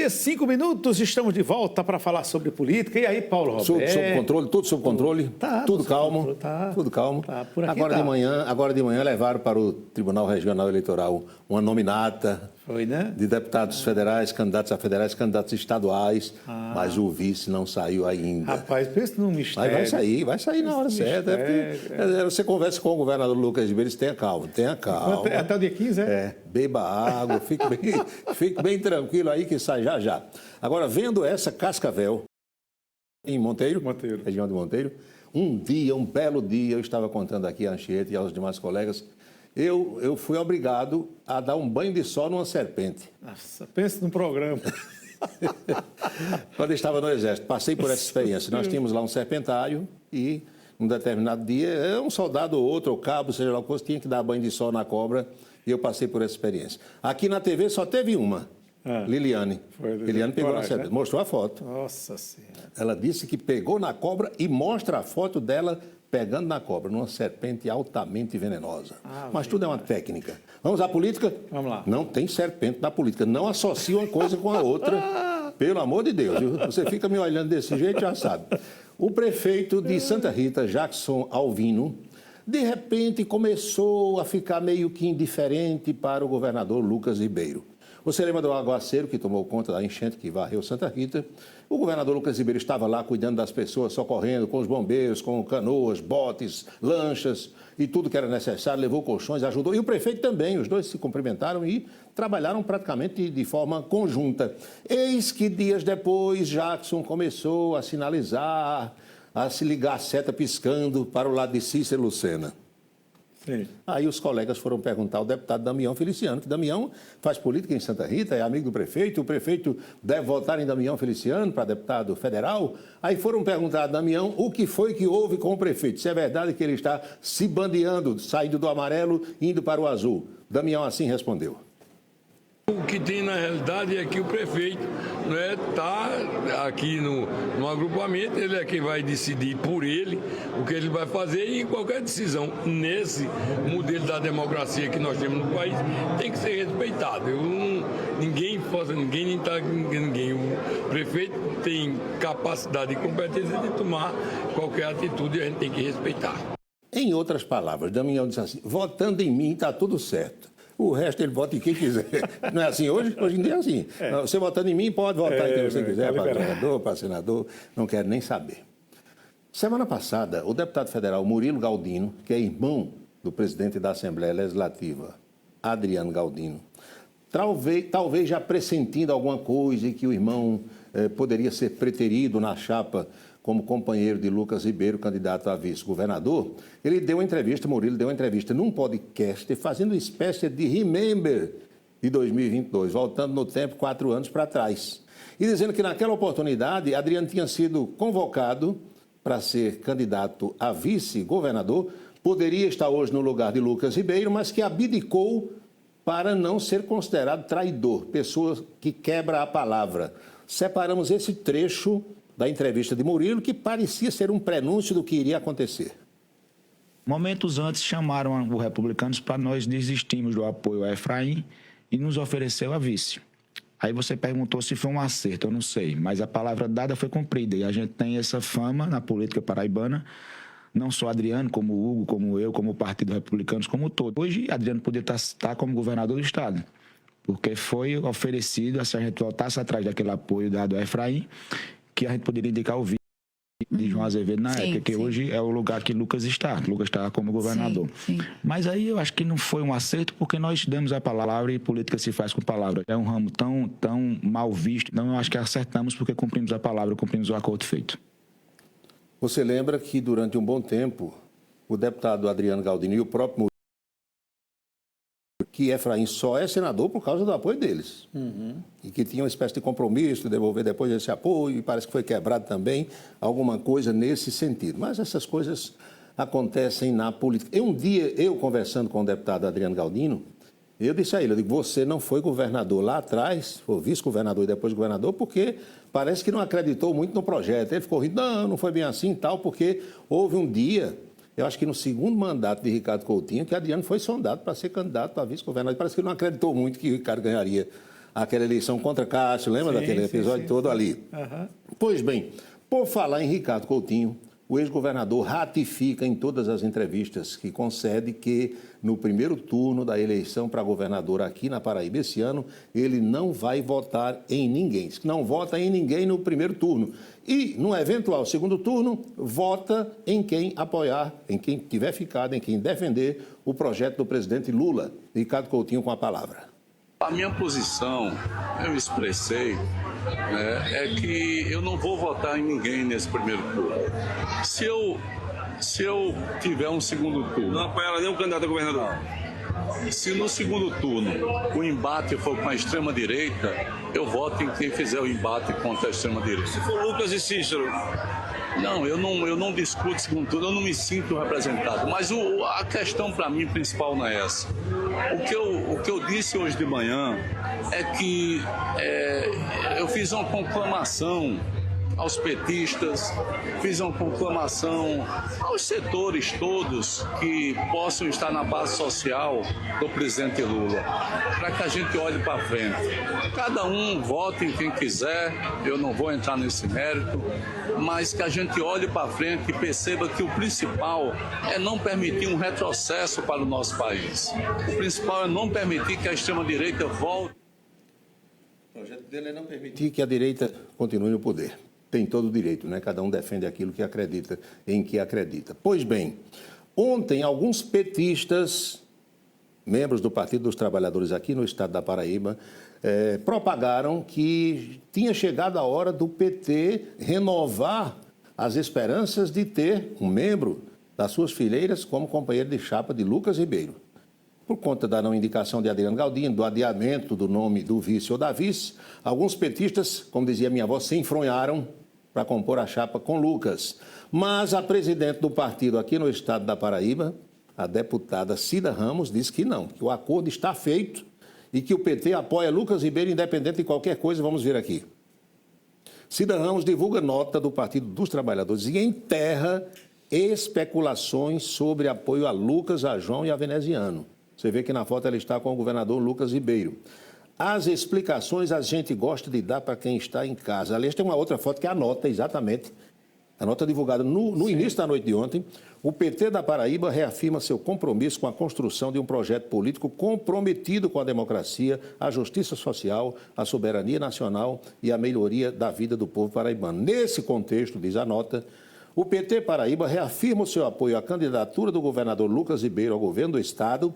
meio-dia, 5 minutos, estamos de volta para falar sobre política. E aí, Paulo Roberto? Sob controle, tudo sob controle, tudo calmo, tudo calmo. Tá, por aqui agora de manhã levaram para o Tribunal Regional Eleitoral uma nominata. Foi, né? De deputados federais, candidatos a federais, candidatos estaduais, mas o vice não saiu ainda. Rapaz, pensa num mistério. Mas vai sair na hora certa. Você conversa com o governador Lucas Ribeiro, tenha calma. Até o dia 15, beba água, fique bem tranquilo aí que sai já já. Agora, vendo essa Cascavel, em Monteiro, região de Monteiro, um belo dia, eu estava contando aqui a Anchieta e aos demais colegas, eu fui obrigado a dar um banho de sol numa serpente. Nossa, pensa num programa. Quando eu estava no Exército, passei por essa experiência. Nós tínhamos lá um serpentário e, num determinado dia, um soldado ou outro, ou cabo, seja lá o que fosse, tinha que dar banho de sol na cobra e eu passei por essa experiência. Aqui na TV só teve uma, Liliane. Liliane pegou na serpente, mostrou a foto. Nossa Senhora. Ela disse que pegou na cobra e mostra a foto dela pegando na cobra, numa serpente altamente venenosa. Mas tudo é uma técnica. Vamos à política? Vamos lá. Não tem serpente na política. Não associe uma coisa com a outra. Pelo amor de Deus. Você fica me olhando desse jeito, já sabe. O prefeito de Santa Rita, Jackson Alvino, de repente começou a ficar meio que indiferente para o governador Lucas Ribeiro. Você lembra do aguaceiro que tomou conta da enchente que varreu Santa Rita? O governador Lucas Ribeiro estava lá cuidando das pessoas, socorrendo com os bombeiros, com canoas, botes, lanchas e tudo que era necessário, levou colchões, ajudou. E o prefeito também, os dois se cumprimentaram e trabalharam praticamente de forma conjunta. Eis que dias depois Jackson começou a sinalizar, a se ligar a seta piscando para o lado de Cícero Lucena. Sim. Aí os colegas foram perguntar ao deputado Damião Feliciano, que Damião faz política em Santa Rita, é amigo do prefeito, o prefeito deve votar em Damião Feliciano para deputado federal. Aí foram perguntar a Damião o que foi que houve com o prefeito, se é verdade que ele está se bandeando, saindo do amarelo, indo para o azul. Damião assim respondeu. O que tem na realidade é que o prefeito está aqui no agrupamento, ele é quem vai decidir por ele o que ele vai fazer e qualquer decisão nesse modelo da democracia que nós temos no país tem que ser respeitado. Ninguém. O prefeito tem capacidade e competência de tomar qualquer atitude e a gente tem que respeitar. Em outras palavras, Damião disse assim, votando em mim está tudo certo. O resto ele vota em quem quiser. Não é assim hoje? Hoje em dia é assim. Você votando em mim, pode votar em quem você quiser, para vereador, para senador, não quero nem saber. Semana passada, o deputado federal Murilo Galdino, que é irmão do presidente da Assembleia Legislativa, Adriano Galdino, talvez já pressentindo alguma coisa e que o irmão poderia ser preterido na chapa como companheiro de Lucas Ribeiro, candidato a vice-governador, ele deu uma entrevista, Murilo deu uma entrevista num podcast, fazendo uma espécie de remember de 2022, voltando no tempo 4 anos para trás. E dizendo que naquela oportunidade, Adriano tinha sido convocado para ser candidato a vice-governador, poderia estar hoje no lugar de Lucas Ribeiro, mas que abdicou para não ser considerado traidor, pessoa que quebra a palavra. Separamos esse trecho da entrevista de Murilo, que parecia ser um prenúncio do que iria acontecer. Momentos antes chamaram os republicanos para nós desistirmos do apoio a Efraim e nos ofereceu a vice. Aí você perguntou se foi um acerto, eu não sei, mas a palavra dada foi cumprida e a gente tem essa fama na política paraibana, não só Adriano, como Hugo, como eu, como o Partido Republicanos, como todo. Hoje, Adriano poderia estar como governador do estado, porque foi oferecido, se a gente voltasse atrás daquele apoio dado a Efraim, que a gente poderia indicar o vice de João Azevedo na época, que hoje é o lugar que Lucas está. Lucas está como governador. Sim. Mas aí eu acho que não foi um acerto, porque nós demos a palavra e política se faz com palavra. É um ramo tão mal visto. Então eu acho que acertamos porque cumprimos a palavra, cumprimos o acordo feito. Você lembra que durante um bom tempo, o deputado Adriano Galdino e o próprio Murilo, que Efraim só é senador por causa do apoio deles. E que tinha uma espécie de compromisso de devolver depois esse apoio, e parece que foi quebrado também, alguma coisa nesse sentido. Mas essas coisas acontecem na política. Um dia, eu conversando com o deputado Adriano Galdino, eu disse a ele, você não foi governador lá atrás, foi vice-governador e depois governador, porque parece que não acreditou muito no projeto. Ele ficou rindo, não foi bem assim e tal, porque houve um dia, eu acho que no segundo mandato de Ricardo Coutinho, que Adriano foi sondado para ser candidato a vice-governador. Parece que ele não acreditou muito que o Ricardo ganharia aquela eleição contra Cássio, lembra daquele episódio todo ali? Pois bem, por falar em Ricardo Coutinho, o ex-governador ratifica em todas as entrevistas que concede que no primeiro turno da eleição para governador aqui na Paraíba esse ano, ele não vai votar em ninguém. Não vota em ninguém no primeiro turno. E, no eventual segundo turno, vota em quem apoiar, em quem tiver ficado, em quem defender o projeto do presidente Lula. Ricardo Coutinho com a palavra. A minha posição, eu expressei, né, é que eu não vou votar em ninguém nesse primeiro turno. Se eu tiver um segundo turno... Não apoiará nenhum candidato a governador? Se no segundo turno o embate for com a extrema-direita, eu voto em quem fizer o embate contra a extrema-direita. Se for Lucas e Cícero? Não, eu não discuto segundo turno, eu não me sinto representado. Mas a questão para mim principal não é essa. O que eu disse hoje de manhã é que eu fiz uma conclamação aos petistas, fiz uma conclamação aos setores todos que possam estar na base social do presidente Lula, para que a gente olhe para frente. Cada um vote em quem quiser, eu não vou entrar nesse mérito, mas que a gente olhe para frente e perceba que o principal é não permitir um retrocesso para o nosso país. O principal é não permitir que a extrema-direita volte. O projeto dele é não permitir que a direita continue no poder. Tem todo o direito, né? Cada um defende aquilo que acredita, em que acredita. Pois bem, ontem alguns petistas, membros do Partido dos Trabalhadores aqui no estado da Paraíba, propagaram que tinha chegado a hora do PT renovar as esperanças de ter um membro das suas fileiras como companheiro de chapa de Lucas Ribeiro. Por conta da não indicação de Adriano Galdino, do adiamento do nome do vice ou da vice, alguns petistas, como dizia minha avó, se enfronharam para compor a chapa com Lucas. Mas a presidente do partido aqui no estado da Paraíba, a deputada Cida Ramos, disse que não, que o acordo está feito e que o PT apoia Lucas Ribeiro independente de qualquer coisa. Vamos ver aqui. Cida Ramos divulga nota do Partido dos Trabalhadores e enterra especulações sobre apoio a Lucas, a João e a Veneziano. Você vê que na foto ela está com o governador Lucas Ribeiro. As explicações a gente gosta de dar para quem está em casa. Aliás, tem uma outra foto que é a nota, exatamente. A nota divulgada no início da noite de ontem. O PT da Paraíba reafirma seu compromisso com a construção de um projeto político comprometido com a democracia, a justiça social, a soberania nacional e a melhoria da vida do povo paraibano. Nesse contexto, diz a nota, o PT Paraíba reafirma o seu apoio à candidatura do governador Lucas Ribeiro ao governo do estado,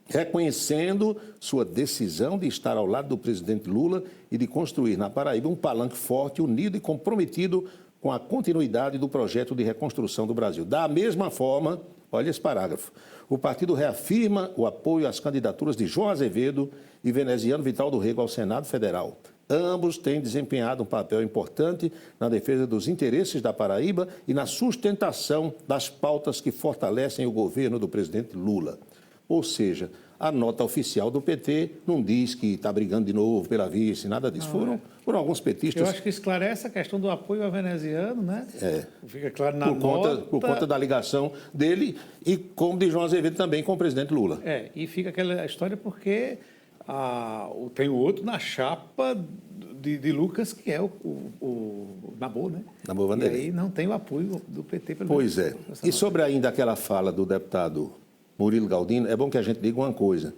reconhecendo sua decisão de estar ao lado do presidente Lula e de construir na Paraíba um palanque forte, unido e comprometido com a continuidade do projeto de reconstrução do Brasil. Da mesma forma, olha esse parágrafo, o partido reafirma o apoio às candidaturas de João Azevedo e Veneziano Vital do Rego ao Senado Federal. Ambos têm desempenhado um papel importante na defesa dos interesses da Paraíba e na sustentação das pautas que fortalecem o governo do presidente Lula. Ou seja, a nota oficial do PT não diz que está brigando de novo pela vice, nada disso. Foram alguns petistas... Eu acho que esclarece a questão do apoio ao veneziano, né? Fica claro na nota... Por conta da ligação dele e, como de João Azevedo, também com o presidente Lula. E fica aquela história porque tem o outro na chapa de Lucas, que é o Nabor, né? Nabor Vanderlei. E aí não tem o apoio do PT pelo Pois é. E sobre ainda aquela fala do deputado Murilo Galdino, é bom que a gente diga uma coisa,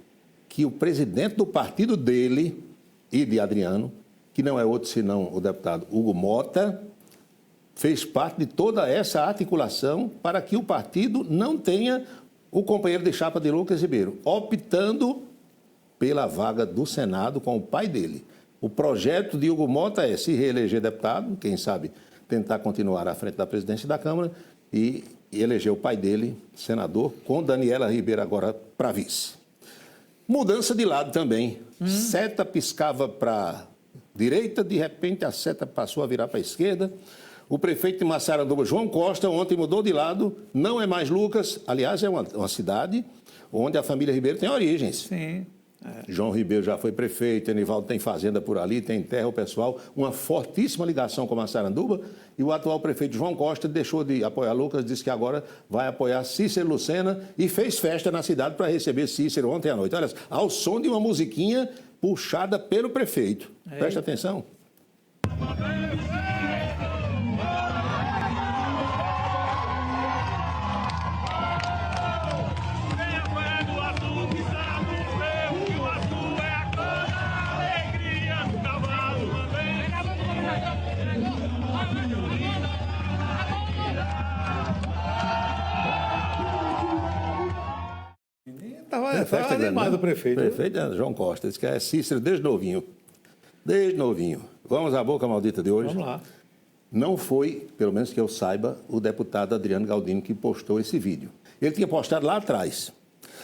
que o presidente do partido dele e de Adriano, que não é outro senão o deputado Hugo Mota, fez parte de toda essa articulação para que o partido não tenha o companheiro de chapa de Lucas Ribeiro, optando pela vaga do Senado com o pai dele. O projeto de Hugo Mota é se reeleger deputado, quem sabe tentar continuar à frente da presidência da Câmara e eleger o pai dele, senador, com Daniela Ribeiro agora para vice. Mudança de lado também. Seta piscava para direita, de repente a seta passou a virar para a esquerda. O prefeito de Massaranduba, João Costa, ontem mudou de lado, não é mais Lucas. Aliás, é uma cidade onde a família Ribeiro tem origens. Sim. João Ribeiro já foi prefeito, Enivaldo tem fazenda por ali, tem terra, o pessoal, uma fortíssima ligação com Massaranduba, e o atual prefeito João Costa deixou de apoiar Lucas, disse que agora vai apoiar Cícero Lucena e fez festa na cidade para receber Cícero ontem à noite. Olha, ao som de uma musiquinha puxada pelo prefeito. Presta atenção. Estava animado o prefeito. O prefeito é João Costa, disse que é Cícero desde novinho. Desde novinho. Vamos à boca maldita de hoje? Vamos lá. Não foi, pelo menos que eu saiba, o deputado Adriano Galdino que postou esse vídeo. Ele tinha postado lá atrás.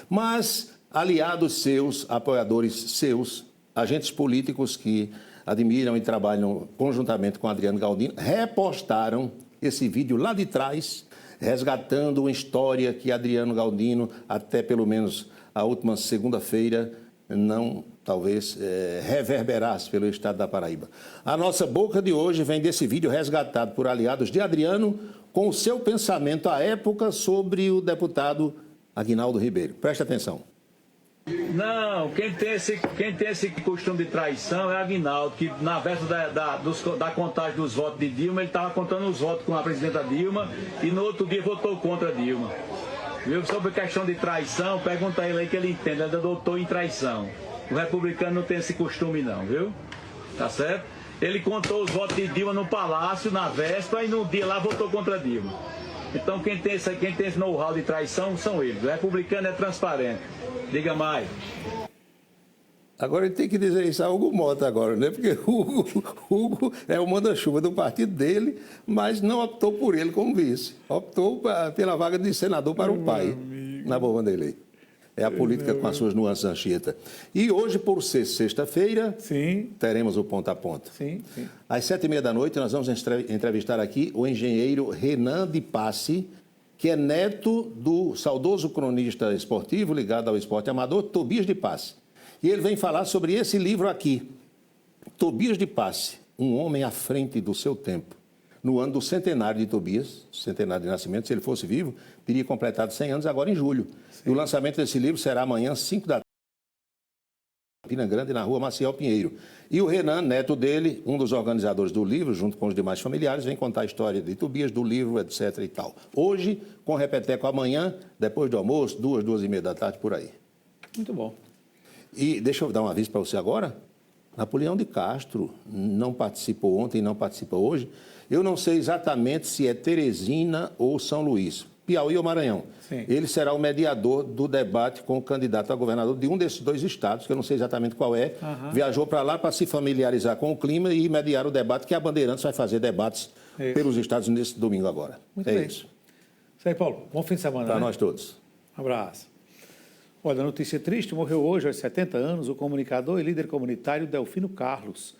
Mas aliados seus, apoiadores seus, agentes políticos que admiram e trabalham conjuntamente com Adriano Galdino, repostaram esse vídeo lá de trás, resgatando uma história que Adriano Galdino, até pelo menos a última segunda-feira, não, talvez, reverberasse pelo estado da Paraíba. A nossa boca de hoje vem desse vídeo resgatado por aliados de Adriano, com o seu pensamento à época sobre o deputado Aguinaldo Ribeiro. Preste atenção. Não, quem tem esse costume de traição é Aguinaldo, que na véspera da contagem dos votos de Dilma, ele estava contando os votos com a presidenta Dilma e no outro dia votou contra Dilma. Viu? Sobre questão de traição, pergunta a ele aí que ele entende, ele é doutor em traição. O republicano não tem esse costume não, viu? Tá certo? Ele contou os votos de Dilma no palácio, na véspera, e no dia lá votou contra Dilma. Então quem tem esse know-how de traição são eles. O republicano é transparente. Diga mais. Agora ele tem que dizer isso a Hugo Mota agora, né? Porque Hugo é o manda-chuva do partido dele, mas não optou por ele como vice. Optou pela vaga de senador para o pai, na boa Vanderlei. É a política com as suas nuances, Anchieta. E hoje, por ser sexta-feira, teremos o Ponta a Ponta. Sim. Às 7h30 da noite, nós vamos entrevistar aqui o engenheiro Renan de Passe, que é neto do saudoso cronista esportivo ligado ao esporte amador, Tobias de Passe. E ele vem falar sobre esse livro aqui, Tobias de Passe, um homem à frente do seu tempo. No ano do centenário de Tobias, centenário de nascimento, se ele fosse vivo, teria completado 100 anos agora em julho. E o lançamento desse livro será amanhã, 5 da tarde, em Campina Grande, na rua Maciel Pinheiro. E o Renan, neto dele, um dos organizadores do livro, junto com os demais familiares, vem contar a história de Tobias, do livro, etc. e tal. Hoje, com repeteco amanhã, depois do almoço, 2h30 da tarde, por aí. Muito bom. E deixa eu dar um aviso para você agora. Napoleão de Castro não participou ontem, não participa hoje. Eu não sei exatamente se é Teresina ou São Luís, Piauí ou Maranhão. Sim. Ele será o mediador do debate com o candidato a governador de um desses dois estados, que eu não sei exatamente qual é. Viajou para lá para se familiarizar com o clima e mediar o debate, que a Bandeirantes vai fazer debates pelos estados nesse domingo agora. Muito bem. Isso. Isso aí, Paulo. Bom fim de semana. Para né? nós todos. Um abraço. Olha, notícia triste, morreu hoje aos 70 anos o comunicador e líder comunitário Delfino Carlos.